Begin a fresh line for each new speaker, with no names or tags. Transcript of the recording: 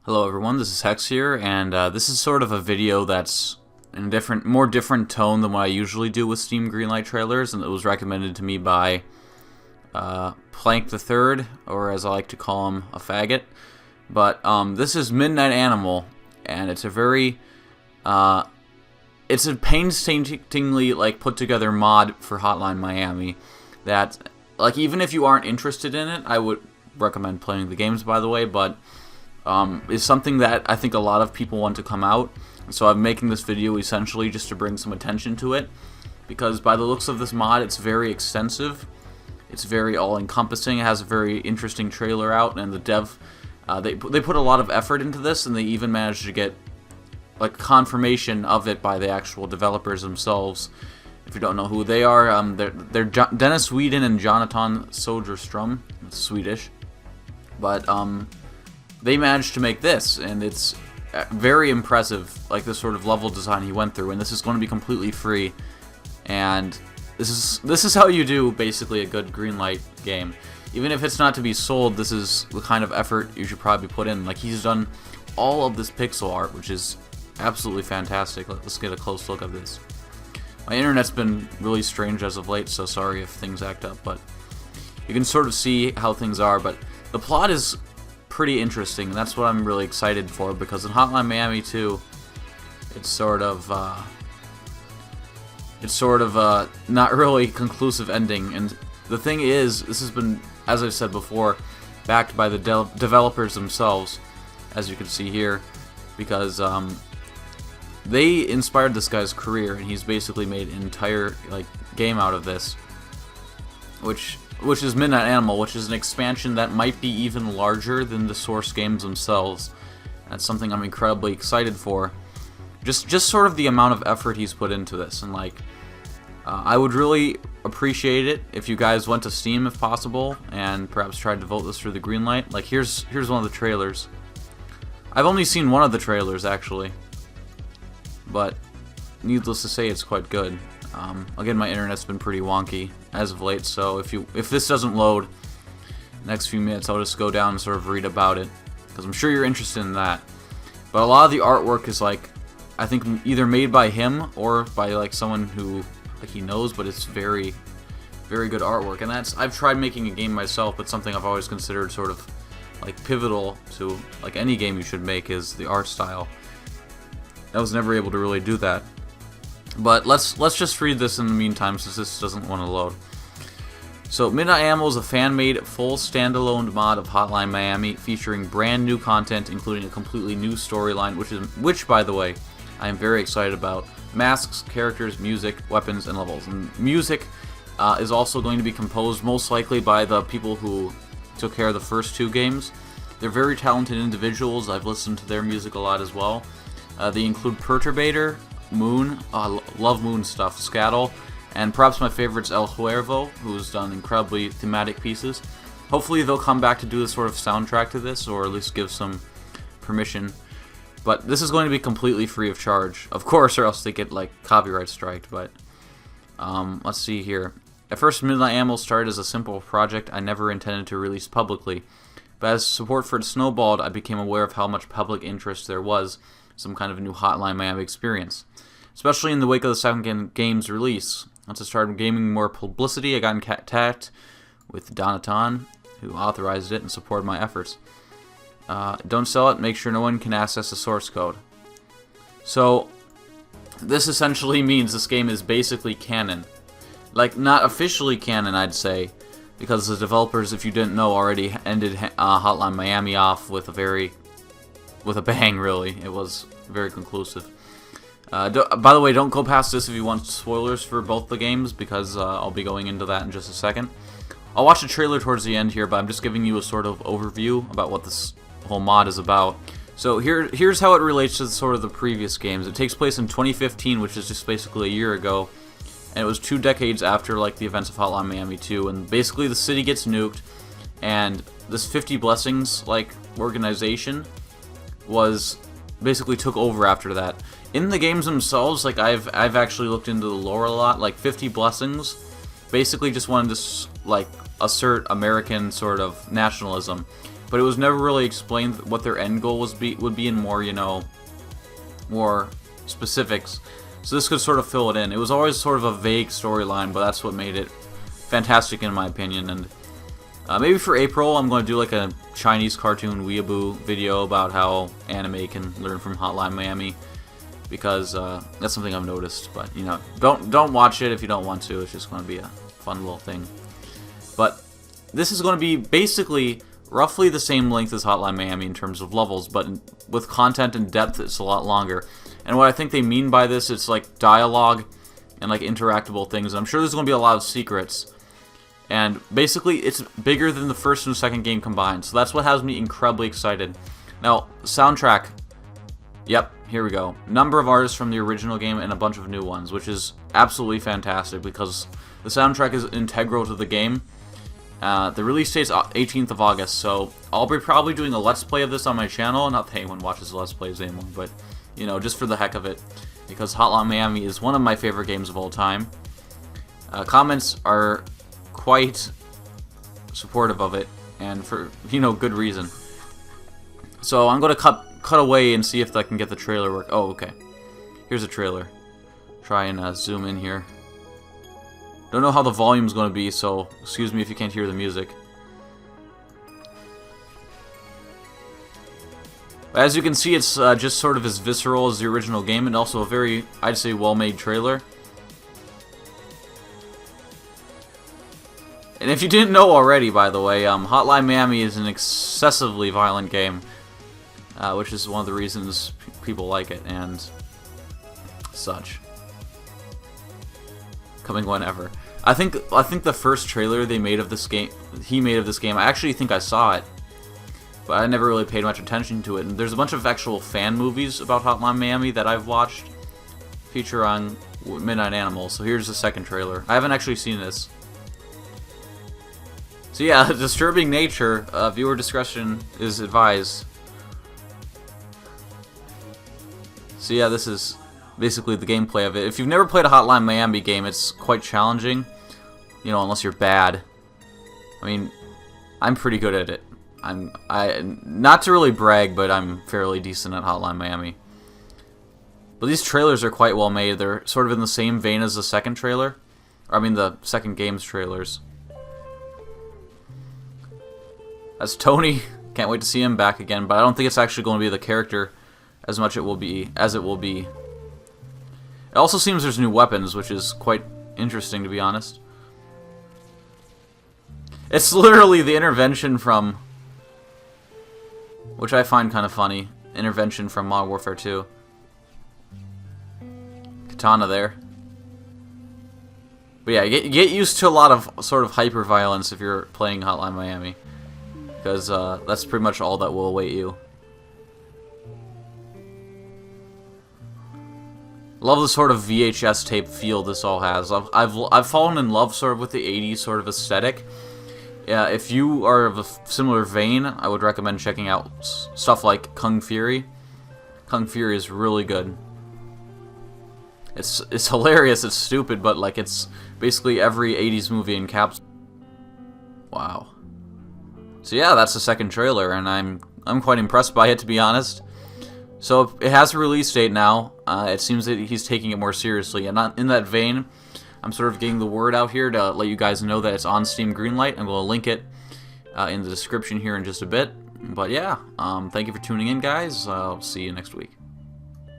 Hello everyone, this is Hex here, and this is sort of a video that's in a more different tone than what I usually do with Steam Greenlight trailers, and it was recommended to me by Plank the Third, or as I like to call him, a faggot. But this is Midnight Animal, and it's a very it's a painstakingly put together mod for Hotline Miami that even if you aren't interested in it, I would recommend playing the games, by the way, but is something that I think a lot of people want to come out. So I'm making this video essentially just to bring some attention to it, because by the looks of this mod, it's very extensive, it's very all-encompassing, it has a very interesting trailer out, and the dev, they put a lot of effort into this, and they even managed to get confirmation of it by the actual developers themselves. If you don't know who they are, they're Dennis Whedon and Jonathan Soderstrom. It's Swedish, but they managed to make this, and it's very impressive, the sort of level design he went through, and this is going to be completely free, and this is how you do basically a good Greenlight game. Even if it's not to be sold, this is the kind of effort you should probably put in. He's done all of this pixel art, which is absolutely fantastic. Let's get a close look at this. My internet's been really strange as of late, so sorry if things act up, but you can sort of see how things are. But the plot is pretty interesting, and that's what I'm really excited for, because in Hotline Miami 2, it's sort of not really conclusive ending. And the thing is, this has been, as I've said before, backed by the developers themselves, as you can see here, because they inspired this guy's career, and he's basically made an entire game out of this, which is Midnight Animal, which is an expansion that might be even larger than the source games themselves. That's something I'm incredibly excited for. Just sort of the amount of effort he's put into this, and I would really appreciate it if you guys went to Steam if possible, and perhaps tried to vote this through the Greenlight. Here's one of the trailers. I've only seen one of the trailers actually, but needless to say, it's quite good. Again, my internet's been pretty wonky as of late, so if this doesn't load next few minutes, I'll just go down and sort of read about it, because I'm sure you're interested in that. But a lot of the artwork is I think either made by him or by someone who he knows, but it's very, very good artwork. And I've tried making a game myself, but something I've always considered sort of pivotal to any game you should make is the art style. I was never able to really do that. But let's just read this in the meantime, since this doesn't want to load. So, Midnight Animal is a fan-made, full standalone mod of Hotline Miami, featuring brand new content, including a completely new storyline, which, by the way, I am very excited about. Masks, characters, music, weapons, and levels. And music is also going to be composed most likely by the people who took care of the first two games. They're very talented individuals. I've listened to their music a lot as well. They include Perturbator, Moon, love Moon stuff, Scattle, and perhaps my favorite's El Huervo, who's done incredibly thematic pieces. Hopefully they'll come back to do a sort of soundtrack to this, or at least give some permission. But this is going to be completely free of charge, of course, or else they get copyright striked. But let's see here. At first, Midnight Animal started as a simple project I never intended to release publicly, but as support for it snowballed, I became aware of how much public interest there was, some kind of a new Hotline Miami experience, especially in the wake of the second game's release. Once I started gaining more publicity, I got in contact with Donaton, who authorized it and supported my efforts. Don't sell it, make sure no one can access the source code. So, this essentially means this game is basically canon. Not officially canon, I'd say, because the developers, if you didn't know, already ended Hotline Miami off with a bang, really. It was very conclusive. By the way, don't go past this if you want spoilers for both the games, because I'll be going into that in just a second. I'll watch the trailer towards the end here, but I'm just giving you a sort of overview about what this whole mod is about. So here's how it relates to sort of the previous games. It takes place in 2015, which is just basically a year ago, and it was 2 decades after the events of Hotline Miami 2, and basically the city gets nuked, and this 50 Blessings organization was basically took over after that. In the games themselves, I've actually looked into the lore a lot. 50 Blessings basically just wanted to assert American sort of nationalism, but it was never really explained what their end goal would be in more, you know, more specifics. So this could sort of fill it in. It was always sort of a vague storyline, but that's what made it fantastic in my opinion. And maybe for April, I'm going to do like a Chinese cartoon weeaboo video about how anime can learn from Hotline Miami, because that's something I've noticed. But you know, don't watch it if you don't want to. It's just going to be a fun little thing. But this is going to be basically roughly the same length as Hotline Miami in terms of levels, but with content and depth, it's a lot longer. And what I think they mean by this, it's like dialogue and like interactable things. And I'm sure there's going to be a lot of secrets. And basically, it's bigger than the first and second game combined. So that's what has me incredibly excited. Now, soundtrack. Yep, here we go. Number of artists from the original game and a bunch of new ones, which is absolutely fantastic because the soundtrack is integral to the game. The release date's 18th of August, so I'll be probably doing a Let's Play of this on my channel. Not that anyone watches Let's Plays anymore, but, you know, just for the heck of it. Because Hotline Miami is one of my favorite games of all time. Comments are quite supportive of it, and for, you know, good reason. So I'm going to cut away and see if I can get the trailer work. Oh, okay. Here's a trailer. Try and zoom in here. Don't know how the volume's going to be, so excuse me if you can't hear the music. As you can see, it's just sort of as visceral as the original game, and also a very, I'd say, well-made trailer. And if you didn't know already, by the way, Hotline Miami is an excessively violent game, which is one of the reasons people like it, and such. Coming whenever. I think the first trailer he made of this game, I actually think I saw it, but I never really paid much attention to it. And there's a bunch of actual fan movies about Hotline Miami that I've watched, feature on Midnight Animal. So here's the second trailer. I haven't actually seen this. So yeah, disturbing nature. Viewer discretion is advised. So yeah, this is basically the gameplay of it. If you've never played a Hotline Miami game, it's quite challenging, you know, unless you're bad. I mean, I'm pretty good at it. Not to really brag, but I'm fairly decent at Hotline Miami. But these trailers are quite well made. They're sort of in the same vein as the second trailer. Or, I mean, the second game's trailers. That's Tony. Can't wait to see him back again, but I don't think it's actually going to be the character as much as it will be. It also seems there's new weapons, which is quite interesting, to be honest. It's literally the intervention from, which I find kind of funny, intervention from Modern Warfare 2. Katana there. But yeah, get used to a lot of sort of hyper-violence if you're playing Hotline Miami, because that's pretty much all that will await you. Love the sort of VHS tape feel this all has. I've fallen in love sort of with the 80s sort of aesthetic. Yeah, if you are of a similar vein, I would recommend checking out stuff like Kung Fury. Kung Fury is really good. It's hilarious, it's stupid, but like it's basically every 80s movie in caps. Wow. So yeah, that's the second trailer, and I'm quite impressed by it, to be honest. So it has a release date now. It seems that he's taking it more seriously, and in that vein, I'm sort of getting the word out here to let you guys know that it's on Steam Greenlight. I'm going to link it in the description here in just a bit. But yeah, thank you for tuning in, guys. I'll see you next week.